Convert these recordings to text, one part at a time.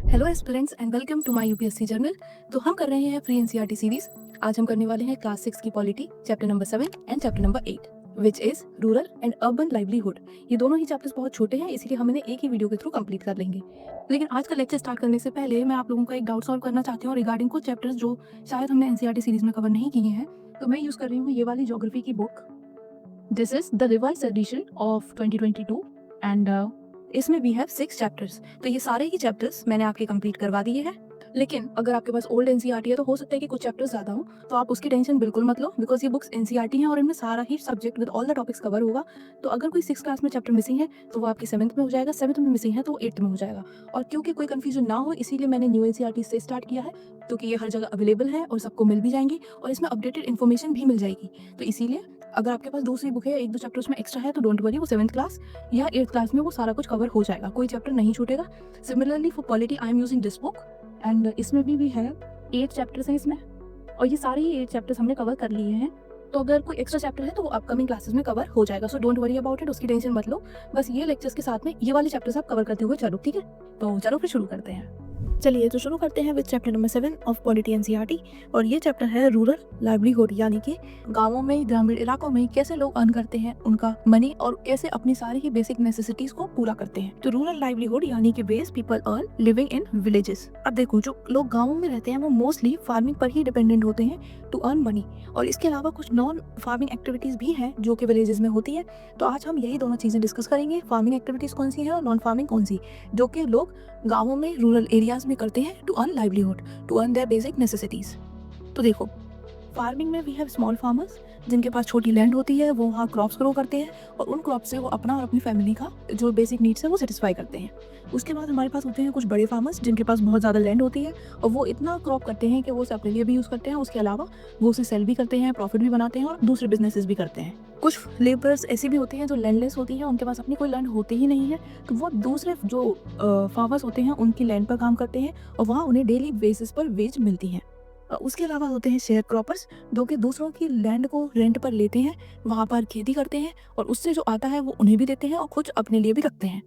Hello aspirants and welcome to my UPSC journal. तो हम कर रहे हैं फ्री एनसीईआरटी सीरीज। आज हम करने वाले हैं क्लास 6 की polity chapter number 7 and chapter number 8 which is rural and urban livelihood. ये दोनों ही चैप्टर्स बहुत छोटे हैं, इसीलिए हम इन्हें एक ही वीडियो के थ्रू कंप्लीट कर लेंगे। लेकिन आज का लेक्चर स्टार्ट करने से पहले मैं आप लोगों का एक डाउट सॉल्व करना चाहती हूँ रिगार्डिंग कुछ चैप्टर्स जो शायद हमने एनसीईआरटी सीरीज में कवर नहीं किए हैं। तो मैं यूज़ कर रही हूँ ये वाली ज्योग्राफी की book. This is the revised edition of 2022 and इसमें वी हैव 6 चैप्टर्स। तो ये सारे ही चैप्टर्स मैंने आपके कंप्लीट करवा दिए हैं। लेकिन अगर आपके पास ओल्ड एनसीईआरटी है तो हो सकता है कि कुछ चैप्टर्स ज़्यादा हो, तो आप उसकी टेंशन बिल्कुल मत लो, बिकॉज ये बुक्स एनसीईआरटी हैं और इनमें सारा ही subject with all the topics cover होगा। तो अगर कोई 6 क्लास में चैप्टर मिसिंग है तो वो आपकी 7th में हो जाएगा, 7th में मिसिंग है तो वो 8th में हो जाएगा। और क्योंकि कोई कन्फ्यूजन ना हो इसीलिए मैंने न्यू एनसीईआरटी से स्टार्ट किया है, क्योंकि ये हर जगह अवेलेबल है और सबको मिल भी जाएंगी और इसमें अपडेटेड इन्फॉर्मेशन भी मिल जाएगी। तो इसीलिए अगर आपके पास दूसरी बुक है, 1-2 चैप्टर उसमें एक्स्ट्रा है, तो डोंट वरी, वो 7th क्लास या 8th क्लास में वो सारा कुछ कवर हो जाएगा, कोई चैप्टर नहीं छूटेगा। Similarly for polity I am using this book and इसमें भी है 8 चैप्टर्स हैं इसमें, और ये सारे ही 8 चैप्टर्स हमने कवर कर लिए हैं। तो अगर कोई एक्स्ट्रा चैप्टर है तो वो अपकमिंग क्लासेस में कवर हो जाएगा, so don't worry about it, उसकी टेंशन मत लो। बस ये लेक्चर्स के साथ में ये वाले चैप्टर्स आप कवर करते हुए चलो, ठीक है? तो चलो फिर शुरू करते हैं। चलिए तो शुरू करते हैं with chapter number 7 of polity NCERT, और ये चैप्टर है रूरल लाइवलीहुड, यानी कि गांवों में, ग्रामीण इलाकों में कैसे लोग अर्न करते हैं उनका मनी और कैसे अपनी सारी ही बेसिक नेसेसिटीज को पूरा करते हैं। तो रूरल लाइवलीहुड यानी कि base people earn living in villages. अब देखो, जो लोग गाँवों में रहते हैं वो मोस्टली फार्मिंग पर ही डिपेंडेंट होते हैं टू अर्न मनी, और इसके अलावा कुछ नॉन फार्मिंग एक्टिविटीज भी हैं जो कि विलेजेस में होती है। तो आज हम यही दोनों चीजें डिस्कस करेंगे, फार्मिंग एक्टिविटीज कौन सी है और नॉन फार्मिंग कौन सी, जो कि लोग गाँवों में, रूरल एरियाज में करते हैं to earn livelihood, to earn their basic necessities. तो देखो, फार्मिंग में वी हैव स्मॉल फार्मर्स जिनके पास छोटी लैंड होती है, वो वहाँ क्रॉप्स ग्रो करते हैं और उन क्रॉप से वो अपना और अपनी फैमिली का जो बेसिक नीड्स है वो सेटिस्फाई करते हैं। उसके बाद हमारे पास होते हैं कुछ बड़े फार्मर्स जिनके पास बहुत ज़्यादा लैंड होती है और वो इतना क्रॉप करते हैं कि वो उसे अपने लिए भी यूज़ करते हैं, उसके अलावा वो उसे सेल भी करते हैं, प्रॉफिट भी बनाते हैं और दूसरे बिजनेसेस भी करते हैं। कुछ लेबरर्स ऐसे भी होते हैं जो लैंडलेस होती हैं, उनके पास अपनी कोई लैंड होती ही नहीं है, तो वो दूसरे जो फार्मर्स होते हैं उनकी लैंड पर काम करते हैं और वहाँ उन्हें डेली बेसिस पर वेज मिलती है। उसके अलावा होते हैं शेयर क्रॉपर्स, जो कि दूसरों की लैंड को रेंट पर लेते हैं, वहाँ पर खेती करते हैं और उससे जो आता है वो उन्हें भी देते हैं और कुछ अपने लिए भी रखते हैं।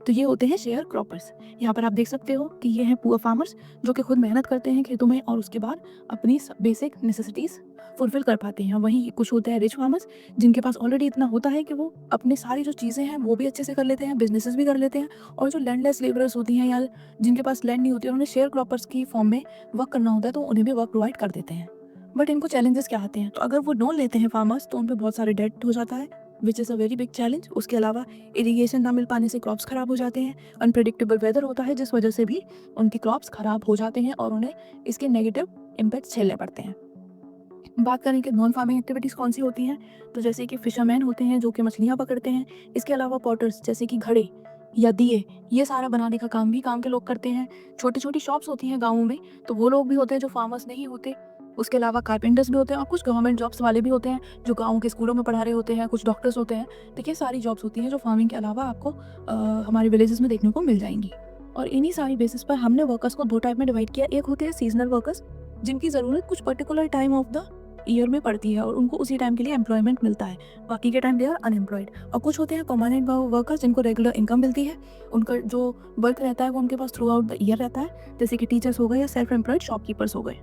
तो ये होते हैं शेयर क्रॉपर्स। यहाँ पर आप देख सकते हो कि ये हैं पुअर फार्मर्स जो कि खुद मेहनत करते हैं खेतों में और उसके बाद अपनी बेसिक नेसेसिटीज़ फुलफिल कर पाते हैं। वहीं कुछ होते हैं रिच फार्मर्स जिनके पास ऑलरेडी इतना होता है कि वो अपनी सारी जो चीज़ें हैं वो भी अच्छे से कर लेते हैं, बिजनेसेस भी कर लेते हैं, और जो लैंडलेस लेबरर्स होती हैं या जिनके पास लैंड नहीं होती है, उन्हें शेयर क्रॉपर्स की फॉर्म में वर्क करना होता है, तो उन्हें भी वर्क प्रोवाइड कर देते हैं। बट इनको चैलेंजेस क्या आते हैं? तो अगर वो लोन लेते हैं फार्मर्स तो उन पर बहुत सारे डेट हो जाता है, which is a very big challenge. उसके अलावा इरिगेशन ना मिल पाने से क्रॉप्स खराब हो जाते हैं, अनप्रेडिक्टेबल वेदर होता है जिस वजह से भी उनकी क्रॉप्स खराब हो जाते हैं और उन्हें इसके नेगेटिव इम्पैक्ट झेलने पड़ते हैं। बात करें कि नॉन फार्मिंग एक्टिविटीज़ कौन सी होती हैं, तो जैसे कि फिशरमैन होते हैं जो कि मछलियाँ पकड़ते हैं। इसके अलावा पॉटर्स जैसे कि घड़े या दिए, ये सारा बनाने का काम भी काम के लोग करते हैं। छोटी छोटी शॉप्स होती हैं गाँवों में, तो वो लोग भी होते हैं जो फार्मर्स नहीं होते। उसके अलावा कारपेंटर्स भी होते हैं और कुछ गवर्नमेंट जॉब्स वाले भी होते हैं जो गाँव के स्कूलों में पढ़ा रहे होते हैं, कुछ डॉक्टर्स होते हैं। तो ये सारी जॉब्स होती हैं जो फार्मिंग के अलावा आपको हमारे विलेजेस में देखने को मिल जाएंगी। और इन्हीं सारी बेसिस पर हमने वर्कर्स को 2 टाइप में डिवाइड किया। एक होते हैं सीजनल वर्कर्स जिनकी ज़रूरत कुछ particular time of the year में पड़ती है और उनको उसी टाइम के लिए एम्प्लॉयमेंट मिलता है, बाकी के टाइम दे आर अनएम्प्लॉयड। और कुछ होते हैं परमानेंट वर्कर्स जिनको रेगुलर इनकम मिलती है, उनका जो वर्क रहता है वो उनके pass through out the year रहता है, जैसे कि टीचर्स हो गए या सेल्फ एम्प्लॉयड शॉपकीपर्स हो गए।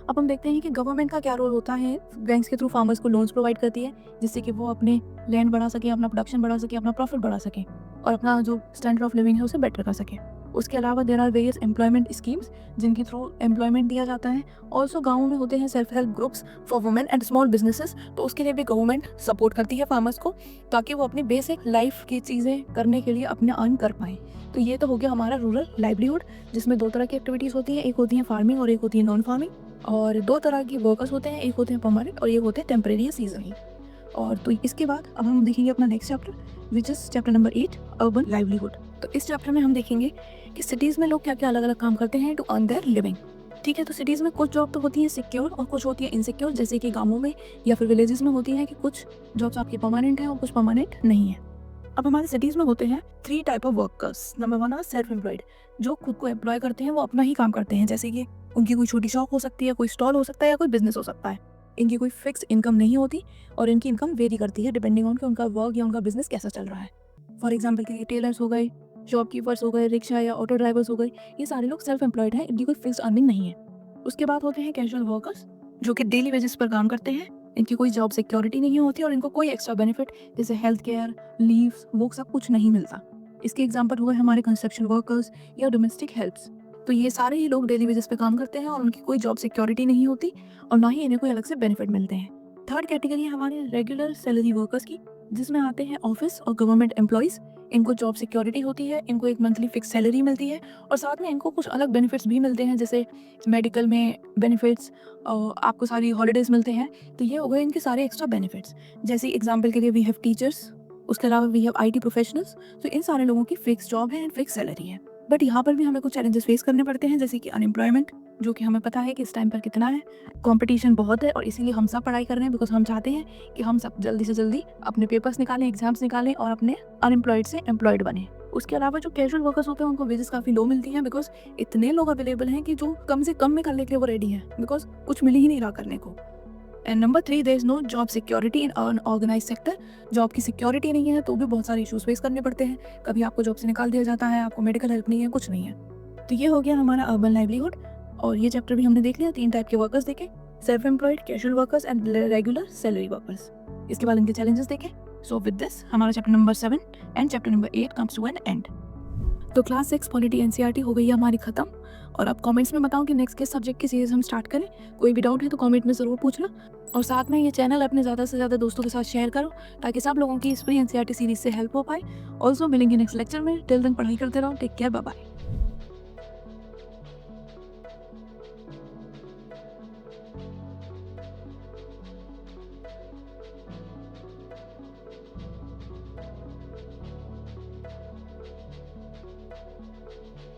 अब हम देखते हैं कि गवर्नमेंट का क्या रोल होता है। बैंक्स के थ्रू फार्मर्स को लोन्स प्रोवाइड करती है जिससे कि वो अपने लैंड बढ़ा सके, अपना प्रोडक्शन बढ़ा सके, अपना प्रॉफिट बढ़ा सके और अपना जो स्टैंडर्ड ऑफ लिविंग है उसे बेटर कर सके। उसके अलावा there are various employment schemes जिनके थ्रू एम्प्लॉयमेंट दिया जाता है। ऑल्सो गाँव में होते हैं self help groups for women and small businesses, तो उसके लिए भी गवर्नमेंट सपोर्ट करती है फार्मर्स को ताकि वो अपनी बेसिक लाइफ की चीज़ें करने के लिए अपने अर्न कर पाएँ। तो ये तो हो गया हमारा रूरल लाइवलीहुड, जिसमें 2 तरह की एक्टिविटीज़ होती हैं, एक होती है फार्मिंग और एक होती है नॉन फार्मिंग। और 2 तरह के वर्कर्स होते हैं, एक होते हैं परमानेंट और एक होते हैं टेम्परेरी या सीजनली। और तो इसके बाद अब हम देखेंगे अपना next chapter which is chapter number 8 urban livelihood. तो इस चैप्टर में हम देखेंगे कि सिटीज़ में लोग क्या क्या अलग अलग काम करते हैं टू अर्न देयर लिविंग। ठीक है, तो सिटीज़ में कुछ जॉब तो होती है सिक्योर और कुछ होती है इनसिक्योर, जैसे कि गाँवों में या फिर विलेजेस में होती है कि कुछ जॉब्स आपकी परमानेंट हैं और कुछ परमानेंट नहीं है। अब हमारे सिटीज़ में होते हैं 3 type of workers. Number 1 are self employed, जो खुद को एम्प्लॉय करते हैं, वो अपना ही काम करते हैं, जैसे कि उनकी कोई छोटी शॉप हो सकती है, कोई स्टॉल हो सकता है या कोई बिजनेस हो सकता है। इनकी कोई फिक्स इनकम नहीं होती और इनकी इनकम वेरी करती है डिपेंडिंग ऑन कि उनका वर्क या उनका बिजनेस कैसा चल रहा है। फॉर एग्जाम्पल के टेलर्स हो गए, शॉपकीपर्स हो गए, रिक्शा या ऑटो ड्राइवर्स हो गए, ये सारे लोग सेल्फ एम्प्लॉयड हैं, इनकी कोई फिक्स अर्निंग नहीं है। उसके बाद होते हैं कैजुअल वर्कर्स, जो कि डेली वेजेस पर काम करते हैं, इनकी कोई जॉब सिक्योरिटी नहीं होती और इनको कोई एक्स्ट्रा बेनिफिट जैसे हेल्थ केयर, लीव्स, वो सब कुछ नहीं मिलता। इसके एग्जाम्पल हुए हमारे कंस्ट्रक्शन वर्कर्स या डोमेस्टिक हेल्प्स। तो ये सारे ही लोग डेली वेजेस पे काम करते हैं और उनकी कोई जॉब सिक्योरिटी नहीं होती और ना ही इन्हें कोई अलग से बेनिफिट मिलते हैं। थर्ड कैटेगरी है हमारे रेगुलर सैलरी वर्कर्स की, जिसमें आते हैं ऑफिस और गवर्नमेंट एम्प्लॉयज़। इनको जॉब सिक्योरिटी होती है, इनको एक मंथली फिक्स सैलरी मिलती है और साथ में इनको कुछ अलग बेनिफिट्स भी मिलते हैं, जैसे मेडिकल में बेनिफिट्स, आपको सारी हॉलीडेज़ मिलते हैं। तो ये हो गए इनके सारे एक्स्ट्रा बेनिफिट्स। जैसे एग्जाम्पल के लिए वी हैव टीचर्स, उसके अलावा वी हैव IT प्रोफेशनल्स। तो इन सारे लोगों की फिक्स जॉब है एंड फिक्स सैलरी है। बट यहाँ पर भी हमें कुछ चैलेंजेस फेस करने पड़ते हैं, जैसे कि अनएम्प्लॉयमेंट, जो कि हमें पता है कि इस टाइम पर कितना है। कंपटीशन बहुत है और इसीलिए हम सब पढ़ाई कर रहे हैं, बिकॉज हम चाहते हैं कि हम सब जल्दी से जल्दी अपने पेपर्स निकालें, एग्जाम्स निकालें और अपने अनएम्प्लॉयड से एम्प्लॉयड बने। उसके अलावा जो कैजुअल वर्कर्स होते हैं उनको वेजेस काफ़ी लो मिलती हैं, बिकॉज इतने लोग अवेलेबल हैं कि जो कम से कम में करने के लिए वो रेडी हैं, बिकॉज कुछ मिल ही नहीं रहा करने को। And number 3, there is no job security in unorganised sector. Job की सिक्योरिटी नहीं है तो भी बहुत सारे इशूज फेस करने पड़ते हैं। कभी आपको जॉब से निकाल दिया जाता है, आपको मेडिकल हेल्प नहीं है, कुछ नहीं है। तो ये हो गया हमारा अर्बन लाइवलीहुड। और ये चैप्टर भी हमने देख लिया, 3 टाइप के वर्कर्स देखे, self employed, casual workers and regular salary workers. इसके बाद इनके चैलेंजेस देखे। सो विद दिस हमारा chapter number 7 and chapter number 8 comes to an end. तो क्लास 6 पॉलिटी NCERT हो गई है हमारी खत्म। और अब कमेंट्स में बताओ कि नेक्स्ट किस सब्जेक्ट की सीरीज हम स्टार्ट करें। कोई भी डाउट है तो कमेंट में ज़रूर पूछना और साथ में ये चैनल अपने ज़्यादा से ज़्यादा दोस्तों के साथ शेयर करो, ताकि सब लोगों की इस फ्री NCERT सीरीज से हेल्प हो पाए। ऑल्सो मिलेंगे नेक्स्ट लेक्चर में। टिल देन पढ़ाई करते रहो। Take care, bye bye.